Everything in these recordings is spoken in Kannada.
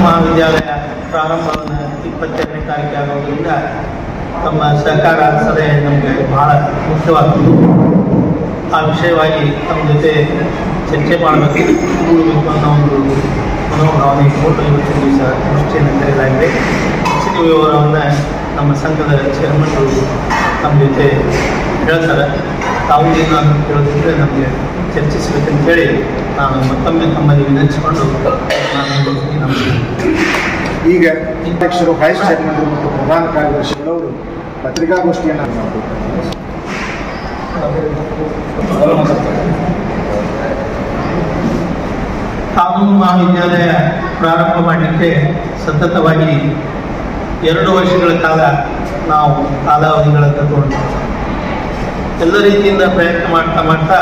ಮಹಾವಿದ್ಯಾಲಯ ಪ್ರಾರಂಭವನ್ನು 22ನೇ ತಾರೀಕು ಆಗೋದ್ರಿಂದ ತಮ್ಮ ಸಹಕಾರ ಸಲಹೆ ನಮಗೆ ಬಹಳ ಮುಖ್ಯವಾಗ್ತದೆ. ಆ ವಿಷಯವಾಗಿ ತಮ್ಮ ಜೊತೆ ಚರ್ಚೆ ಮಾಡಬೇಕು ಅನ್ನೋ ಒಂದು ಮನೋಭಾವನೆ ಇಟ್ಕೊಂಡು ಇವತ್ತಿನ ದಿವಸ ದೃಷ್ಟಿಯನ್ನು ಕರೆಯಲಾಗಿದೆ. ಸ್ಥಿತಿ ವಿವರವನ್ನು ನಮ್ಮ ಸಂಘದ ಚೇರ್ಮನ್ರು ನಮ್ಮ ಜೊತೆ ಹೇಳ್ತಾರೆ. ತಾವು ಏನಾದರೂ ಕೇಳೋದಿದ್ರೆ ನಮಗೆ ಚರ್ಚಿಸಬೇಕಂತ ಹೇಳಿ ನಾನು ಮತ್ತೊಮ್ಮೆ ತಮ್ಮಲ್ಲಿ ವಿನಂತಿಸಿಕೊಂಡು ನಾನು ಈಗ ಅಧ್ಯಕ್ಷರು ವೈಸ್ ಚೇರ್ಮನ್ ಮತ್ತು ಪ್ರಧಾನ ಕಾರ್ಯದರ್ಶಿಗಳವರು ಪತ್ರಿಕಾಗೋಷ್ಠಿಯನ್ನು ಮಾಡಬೇಕು. ಕಾನೂನು ಮಹಾವಿದ್ಯಾಲಯ ಪ್ರಾರಂಭ ಮಾಡಲಿಕ್ಕೆ ಸತತವಾಗಿ 2 ವರ್ಷಗಳ ಕಾಲ ನಾವು ಕಾಲಾವಧಿಗಳನ್ನು ತಗೊಂಡು ಎಲ್ಲ ರೀತಿಯಿಂದ ಪ್ರಯತ್ನ ಮಾಡ್ತಾ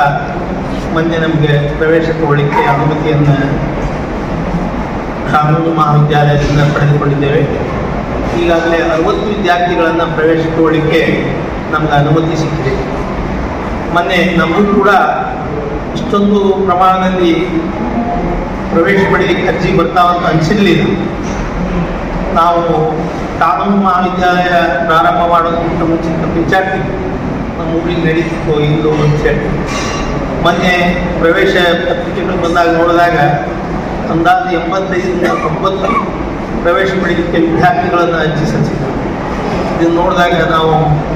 ಮೊನ್ನೆ ನಮಗೆ ಪ್ರವೇಶ ತಗೊಳ್ಳಿಕ್ಕೆ ಅನುಮತಿಯನ್ನು ಕಾನೂನು ಮಹಾವಿದ್ಯಾಲಯದಿಂದ ಪಡೆದುಕೊಂಡಿದ್ದೇವೆ. ಈಗಾಗಲೇ 60 ವಿದ್ಯಾರ್ಥಿಗಳನ್ನು ಪ್ರವೇಶ ತಗೊಳ್ಳಿಕ್ಕೆ ನಮ್ಗೆ ಅನುಮತಿ ಸಿಕ್ಕಿದೆ. ಮೊನ್ನೆ ನಮಗೂ ಕೂಡ ಇಷ್ಟೊಂದು ಪ್ರಮಾಣದಲ್ಲಿ ಪ್ರವೇಶ ಪಡೆಯಲಿಕ್ಕೆ ಅರ್ಜಿ ಬರ್ತಾವಂತ ಅನಿಸಿರಲಿಲ್ಲ. ನಾವು ಕಾನೂನು ಮಹಾವಿದ್ಯಾಲಯ ಪ್ರಾರಂಭ ಮಾಡೋದಕ್ಕಿಂತ ಮುಂಚಿತ ವಿಚಾರಿಸಿ ನಮ್ಮ ಊರಿಗೆ ನಡೀತಿತ್ತು ಇಲ್ಲೋ ಅಂತ ಹೇಳಿ ಮೊನ್ನೆ ಪ್ರವೇಶ ಪತ್ರಿಕೆಗಳು ಬಂದಾಗ ನೋಡಿದಾಗ ಅಂದಾಜು 85ರಿಂದ 90 ಪ್ರವೇಶ ಪಡೆಯಲಿಕ್ಕೆ ವಿದ್ಯಾರ್ಥಿಗಳನ್ನು ಅರ್ಜಿ ಸಲ್ಲಿಸಿದ್ರು. ಇದನ್ನು ನೋಡಿದಾಗ ನಾವು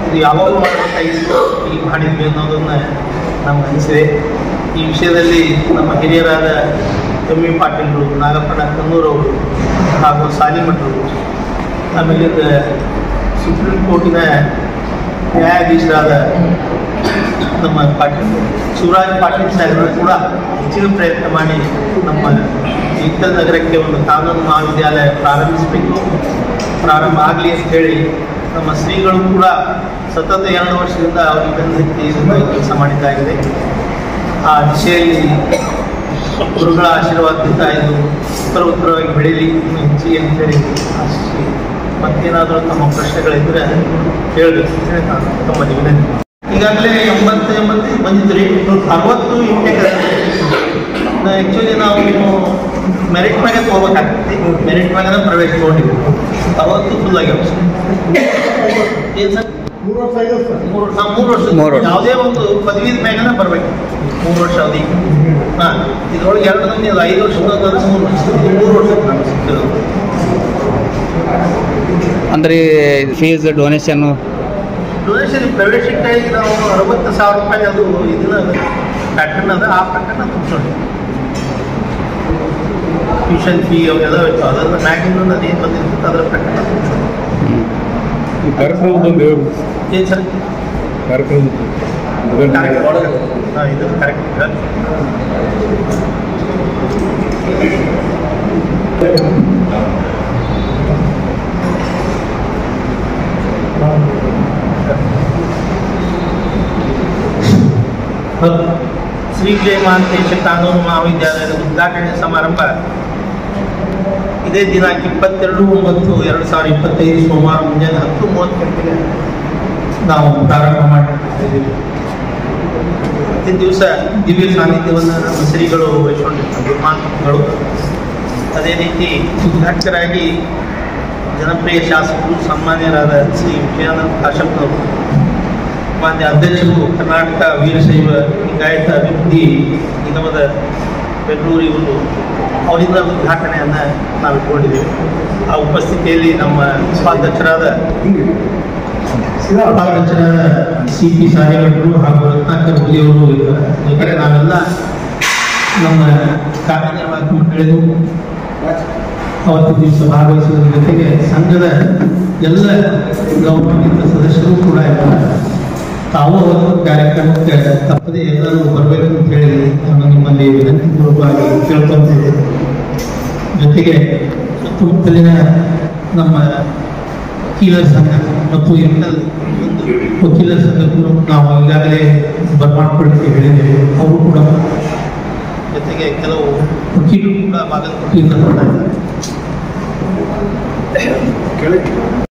ಇದು ಯಾವಾಗ ಮಾಡಬೇಕಾಗಿತ್ತು ಈಗ ಮಾಡಿದ್ವಿ ಅನ್ನೋದನ್ನು ನಮ್ಗೆ ಅನಿಸಿದೆ. ಈ ವಿಷಯದಲ್ಲಿ ನಮ್ಮ ಹಿರಿಯರಾದ ಎಂ.ವಿ. ಪಾಟೀಲರು, ನಾಗಪ್ಪನ ಕನ್ನೂರವರು ಹಾಗೂ ಸಾಲಿಮಠರು, ಆಮೇಲೆ ಸುಪ್ರೀಂ ಕೋರ್ಟಿನ ನ್ಯಾಯಾಧೀಶರಾದ ನಮ್ಮ ಶಿವರಾಜ್ ಪಾಟೀಲ್ ಸಾಹೇಬರು ಕೂಡ ಹೆಚ್ಚಿನ ಪ್ರಯತ್ನ ಮಾಡಿ ನಮ್ಮ ಇಕ್ಕಲ್ ನಗರಕ್ಕೆ ಒಂದು ಕಾನೂನು ಮಹಾವಿದ್ಯಾಲಯ ಪ್ರಾರಂಭ ಆಗಲಿ ಅಂತ ಹೇಳಿ ನಮ್ಮ ಶ್ರೀಗಳು ಕೂಡ ಸತತ 2 ವರ್ಷದಿಂದ ಅವರಿಗೆ ಬೆನ್ನತ್ತಿ ಕೆಲಸ ಮಾಡಿದ್ದಾಗಿದೆ. ಆ ದಿಶೆಯಲ್ಲಿ ಗುರುಗಳ ಆಶೀರ್ವಾದದಿಂದ ಇದು ಉತ್ತರವಾಗಿ ಬೆಳೀಲಿ ಹೆಚ್ಚಿಗೆ ಅಂತೇಳಿ ಆಶಿಸಿ ಮತ್ತೇನಾದರೂ ತಮ್ಮ ಪ್ರಶ್ನೆಗಳಿದ್ದರೆ ಹೇಳಬೇಕು ಅಂತೇಳಿ ನಾನು ತಮ್ಮಲ್ಲಿ ವಿನಂತಿ. ಈಗಾಗಲೇ 80 ಬಂದಿದ್ರಿ, 60 ಇಂಟೇಕ್. ಆ್ಯಕ್ಚುಲಿ ನಾವು ಮೆರಿಟ್ ಮ್ಯಾಗೆ ತೊಗೋಬೇಕಾಗ್ತೈತಿ. ಮೆರಿಟ್ ಮ್ಯಾಗ ಪ್ರವೇಶ ತೊಗೊಂಡಿದ್ವಿ. 60 ಫುಲ್ ಆಗ್ಯಾವ. ಏನು ಸರ್ 3 ವರ್ಷ ಯಾವುದೇ ಒಂದು ಪದವಿ ಮ್ಯಾಗನ ಬರಬೇಕು. 3 ವರ್ಷ ಅವಧಿ. ಹಾಂ, ಇದ್ರೊಳಗೆ 2 ಮಂದಿ 5 ವರ್ಷದ 3 ವರ್ಷ ಸಿಕ್ಕಿರೋದು. ಅಂದರೆ ಫೀಸ್ ಡೊನೇಷನ್ ಪ್ರವೇಶಕ್ಕಾಗಿ ನಾವು 60,000 ರೂಪಾಯಿ ಅದು ಇದನ್ನ ಪ್ಯಾಟರ್ನ್ ಅದ. ಆ ಪ್ಯಾಟರ್ನ ತುಂಬಿಸೋಣ. ಟ್ಯೂಷನ್ ಫೀ ಅವೆಲ್ಲ ಇತ್ತು. ಅದನ್ನು ಮ್ಯಾಗಿನ ಅದೇನು ಬಂದಿರ್ತದೆ ಅದರ ಪ್ಯಾಟರ್ನ ತುಂಬಿಸೋಣ. ಏನು ಸರ್ ಇದು ಕರೆಕ್ಟ್. ಶ್ರೀ ಜಯ ಮಹಾಂತೇಶ ಕಾನೂನು ಮಹಾವಿದ್ಯಾಲಯದ ಉದ್ಘಾಟನೆ ಸಮಾರಂಭ ಇದೇ ದಿನಾಂಕ 22/9/2025 ಸೋಮವಾರ ಮುಂಜಾನೆ 10:30 ಗಂಟೆಗೆ ನಾವು ಪ್ರಾರಂಭ ಮಾಡಿದ್ದೀವಿ. ಪ್ರತಿ ದಿವಸ ದಿವ್ಯ ಸಾನ್ನಿಧ್ಯವನ್ನು ನಮ್ಮ ಶ್ರೀಗಳು ವಹಿಸಿಕೊಂಡಿರ್ತಾರೆ, ಮಹಾತ್ಮಗಳು. ಅದೇ ರೀತಿ ಉದ್ಘಾಟಕರಾಗಿ ಜನಪ್ರಿಯ ಶಾಸಕರು ಸನ್ಮಾನ್ಯರಾದ ಶ್ರೀ ವಿಜಯಾನಂದ ಕಾಶಪ್ಪನವರು, ಮಾನ್ಯ ಅಧ್ಯಕ್ಷರು ಕರ್ನಾಟಕ ವೀರಶೈವ ಲಿಂಗಾಯತ ಅಭಿವೃದ್ಧಿ ನಿಗಮದ ಬೆಂಗಳೂರು ಇವರು, ಅವರಿಂದ ಉದ್ಘಾಟನೆಯನ್ನು ನಾವು ಇಟ್ಕೊಂಡಿದ್ದೇವೆ. ಆ ಉಪಸ್ಥಿತಿಯಲ್ಲಿ ನಮ್ಮ ಉಪಾಧ್ಯಕ್ಷರಾದ ಸಿ.ಪಿ. ಸಾಹೇಬರು ಹಾಗೂ ರತ್ನಾಕರ್ ಹುಲಿಯವರು ಇದ್ದಾರೆ. ಜೊತೆಗೆ ನಾವೆಲ್ಲ ನಮ್ಮ ಕಾರ್ಯನಿರ್ವಾಹಕ ಮಂಡಳಿಗೂ ಅವತ್ತು ದಿವಸ ಭಾಗವಹಿಸುವುದರ ಜೊತೆಗೆ ಸಂಘದ ಎಲ್ಲ ಗೌರವಾನ್ವಿತ ಸದಸ್ಯರು ಕೂಡ ಇದ್ದಾರೆ. ತಾವು ಅವತ್ತು ಕಾರ್ಯಕ್ರಮಕ್ಕೆ ತಪ್ಪದೆ ಎಲ್ಲರೂ ಬರಬೇಕು ಅಂತ ಹೇಳಿ ನಾನು ನಿಮ್ಮಲ್ಲಿ ವಿನಂತಿಪೂರ್ವಕವಾಗಿ ಕೇಳ್ಕೊಳ್ತಿದ್ದೆ. ಜೊತೆಗೆ ಸುತ್ತಮುತ್ತಲಿನ ನಮ್ಮ ವಕೀಲರ ಸಂಘ ಮತ್ತು ವಕೀಲರ ಸಂಘಕ್ಕೂ ನಾವು ಈಗಾಗಲೇ ಬರ್ಮಾಡ್ಕೊಳ್ಳಿಕ್ಕೆ ಹೇಳಿದ್ದೇವೆ. ಅವರು ಕೂಡ ಜೊತೆಗೆ ಕೆಲವು ವಕೀಲರು ಕೂಡ ಬಾಗಲಕೋಟೆಯಿಂದ ಬರ್ತಾ ಇದ್ದಾರೆ.